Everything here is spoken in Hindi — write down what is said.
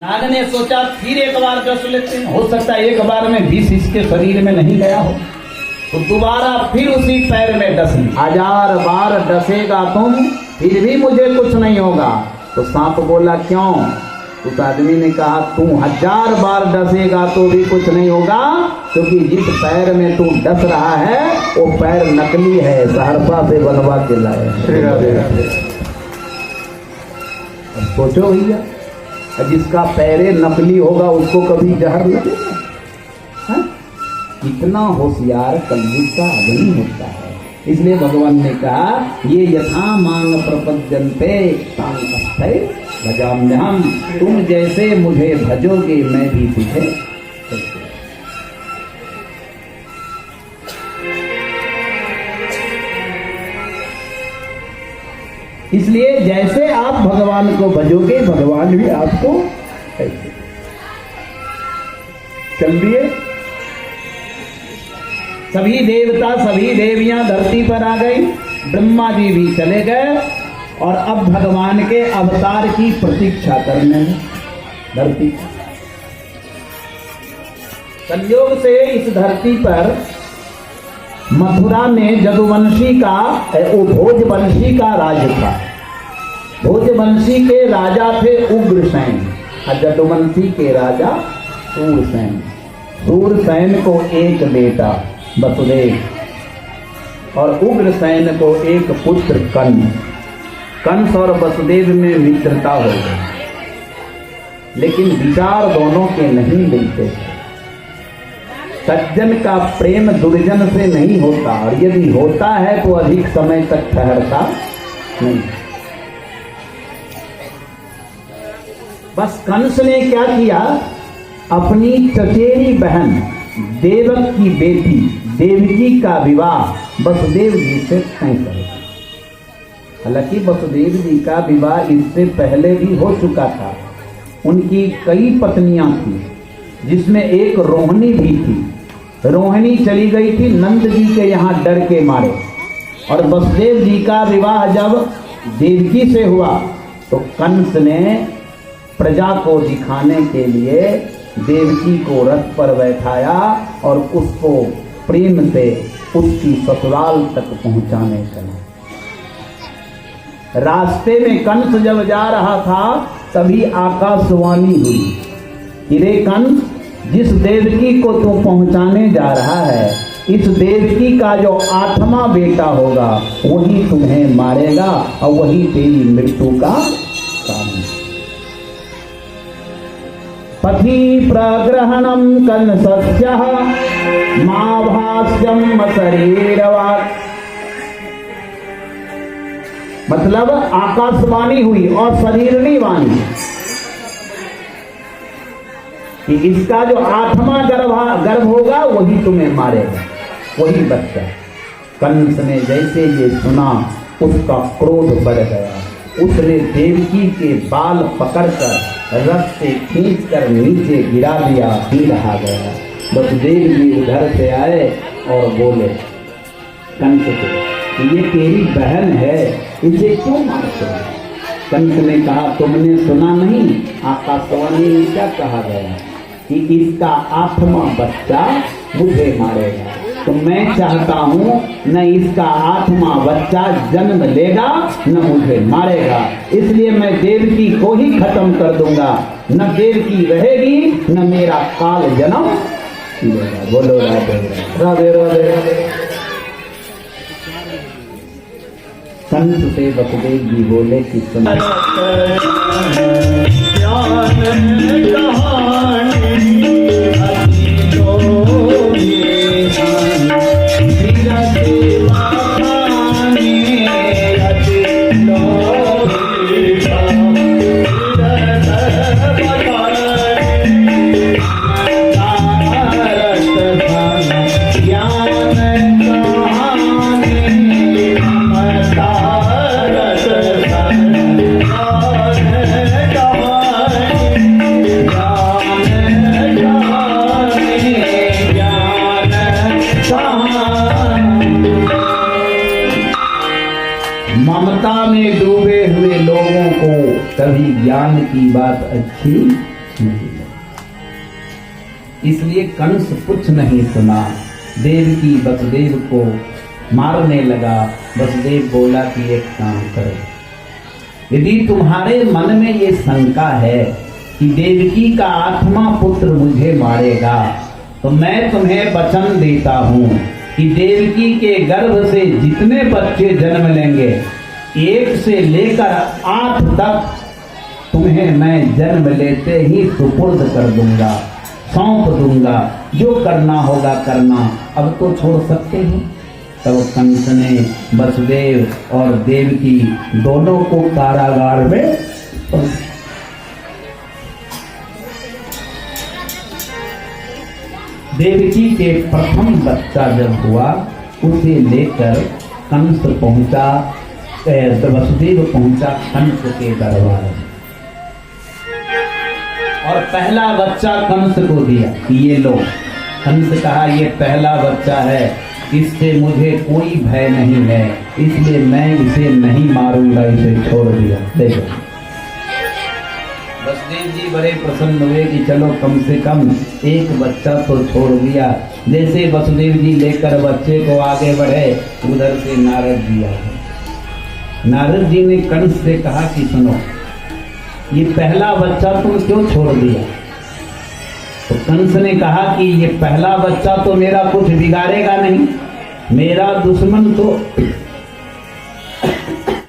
नाग ने सोचा फिर एक बार डस लेते हैं, हो सकता है एक बार में विष इसके शरीर में नहीं गया हो, तो दोबारा फिर उसी पैर में डस ली। 1000 बार डसेगा तुम फिर भी मुझे कुछ नहीं होगा। तो सांप बोला क्यों? उस आदमी ने कहा तू 1000 बार डसेगा तो भी कुछ नहीं होगा, क्योंकि जिस पैर में तू डस रहा है वो पैर नकली है, सहरसा से बनवा के लाए। अब सोचो भैया, जिसका पैरे नकली होगा उसको कभी जहर लगेगा? इतना होशियार कलयुग का आदमी होता है। इसलिए भगवान ने कहा ये यथा मांग प्रपद्यन्ते तां तस्थै भजाम्यहम्, तुम जैसे मुझे भजोगे मैं भी तुझे। इसलिए जैसे आप भगवान को भजोगे भगवान भी आपको ऐसे। चल दिए सभी देवता सभी देवियां धरती पर आ गई, ब्रह्मा जी भी चले गए और अब भगवान के अवतार की प्रतीक्षा करने में धरती। कलयुग से इस धरती पर मथुरा में जदुवंशी का भोजवंशी का राज था। भोजवंशी के राजा थे उग्रसेन और जदुवंशी के राजा सूरसेन। सूरसेन को एक बेटा वसुदेव और उग्रसेन को एक पुत्र कंस। कंस और वसुदेव में मित्रता हो गई, लेकिन विचार दोनों के नहीं मिलते थे। सज्जन का प्रेम दुर्जन से नहीं होता, और यदि होता है तो अधिक समय तक ठहरता नहीं। बस कंस ने क्या किया, अपनी चचेरी बहन देवक की बेटी देवकी का विवाह वसुदेव जी से तय कर दिया। हालांकि वसुदेव जी का विवाह इससे पहले भी हो चुका था। उनकी कई पत्नियां थी, जिसमें एक रोहिणी भी थी। रोहिणी चली गई थी नंद जी के यहाँ डर के मारे, और वसुदेव जी का विवाह जब देवकी से हुआ तो कंस ने प्रजा को दिखाने के लिए देवकी को रथ पर बैठाया और उसको प्रेम से उसकी ससुराल तक पहुंचाने चला। रास्ते में कंस जब जा रहा था तभी आकाशवाणी हुई कि रे कंस, जिस देवकी को तू पहुंचाने जा रहा है, इस देवकी का जो 8वां बेटा होगा वही तुम्हें मारेगा और वही तेरी मृत्यु का कारण। पथि प्रग्रहणम कंसस्यः माभास्यम शरीरवात्। मतलब आकाशवाणी हुई और शरीरणी वाणी कि इसका जो 8वां गर्भ होगा वही तुम्हें मारेगा, वही बच्चा। कंस ने जैसे ये सुना उसका क्रोध बढ़ गया। उसने देवकी के बाल पकड़कर रथ से खींचकर नीचे गिरा दिया, ही रहा गया। वसुदेव जी उधर से आए और बोले कंस को, ये तेरी बहन है, इसे क्यों मारते हो? कंस ने कहा तुमने सुना नहीं आकाशवाणी में क्या कहा गया कि इसका 8वां बच्चा मुझे मारेगा। तो मैं चाहता हूं न इसका 8वां बच्चा जन्म लेगा न मुझे मारेगा, इसलिए मैं देवकी को ही खत्म कर दूंगा। न देवकी रहेगी न मेरा काल जन्म लेगा। बोलो राधे राधे राधे राधे। कंस से वसुदेव जी बोले कि ममता में डूबे हुए लोगों को कभी ज्ञान की बात अच्छी नहीं लगा। इसलिए कंस कुछ नहीं सुना, देवकी वसुदेव को मारने लगा। वसुदेव बोला कि एक काम करो, यदि तुम्हारे मन में ये शंका है कि देवकी का आठवां पुत्र मुझे मारेगा, तो मैं तुम्हें वचन देता हूं कि देवकी के गर्भ से जितने बच्चे जन्म लेंगे, 1 से लेकर 8 तक तुम्हें मैं जन्म लेते ही सुपुर्द कर दूंगा, सौंप दूंगा। जो करना होगा करना, अब तो छोड़ सकते हैं। तब कंस ने वसुदेव और देवकी दोनों को कारागार में देवकी के प्रथम बच्चा जब हुआ, उसे लेकर कंस पहुंचा, वसुदेव पहुंचा कंस के दरबार में और पहला बच्चा कंस को दिया कि ये लो। कंस कहा ये पहला बच्चा है, इससे मुझे कोई भय नहीं है, इसलिए मैं इसे नहीं मारूंगा, इसे छोड़ दिया। देखो वसुदेव जी बड़े प्रसन्न हुए कि चलो कम से कम एक बच्चा तो छोड़ दिया। जैसे वसुदेव जी लेकर बच्चे को आगे बढ़े, उधर से नारद जी आ गए। नारद जी ने कंस से कहा कि सुनो, ये पहला बच्चा तुम क्यों छोड़ दिया? तो कंस ने कहा कि ये पहला बच्चा तो मेरा कुछ बिगाड़ेगा नहीं, मेरा दुश्मन तो